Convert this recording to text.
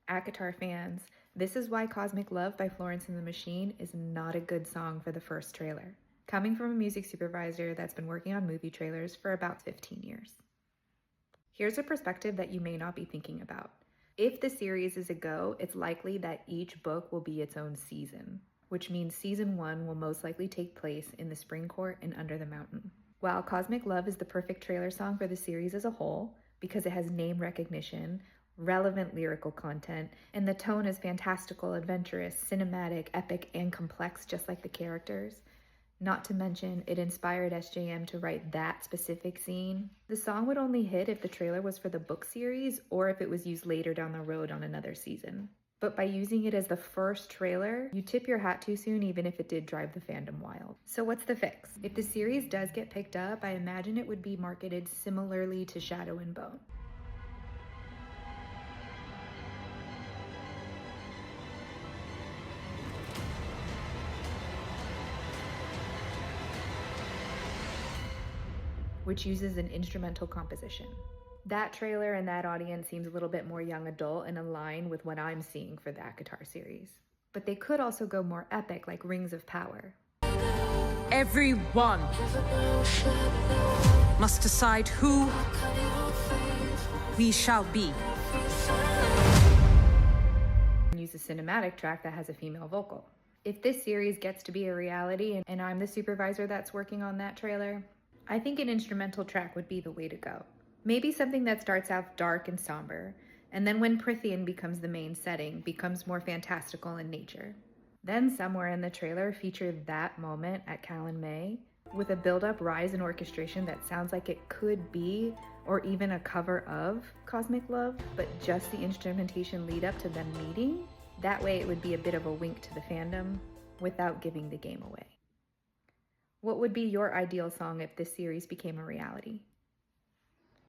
ACOTAR fans, this is why Cosmic Love by Florence and the Machine is not a good song for the first trailer, coming from a music supervisor that's been working on movie trailers for about 15 years. Here's a perspective that you may not be thinking about. If the series is a go, it's likely that each book will be its own season, which means season 1 will most likely take place in the Spring Court and Under the Mountain. While Cosmic Love is the perfect trailer song for the series as a whole, because it has name recognition, relevant lyrical content, and the tone is fantastical, adventurous, cinematic, epic, and complex, just like the characters. Not to mention, it inspired SJM to write that specific scene. The song would only hit if the trailer was for the book series or if it was used later down the road on another season. But by using it as the first trailer, you tip your hat too soon, even if it did drive the fandom wild. So what's the fix? If the series does get picked up, I imagine it would be marketed similarly to Shadow and Bone. Which uses an instrumental composition. That trailer and that audience seems a little bit more young adult and aligned with what I'm seeing for the ACOTAR series. But they could also go more epic, like Rings of Power. Everyone must decide who we shall be. And use a cinematic track that has a female vocal. If this series gets to be a reality and I'm the supervisor that's working on that trailer, I think an instrumental track would be the way to go. Maybe something that starts out dark and somber, and then when Prithian becomes the main setting, becomes more fantastical in nature. Then somewhere in the trailer feature that moment at Callan May, with a build-up rise in orchestration that sounds like it could be, or even a cover of, Cosmic Love, but just the instrumentation lead up to them meeting. That way it would be a bit of a wink to the fandom, without giving the game away. What would be your ideal song if this series became a reality?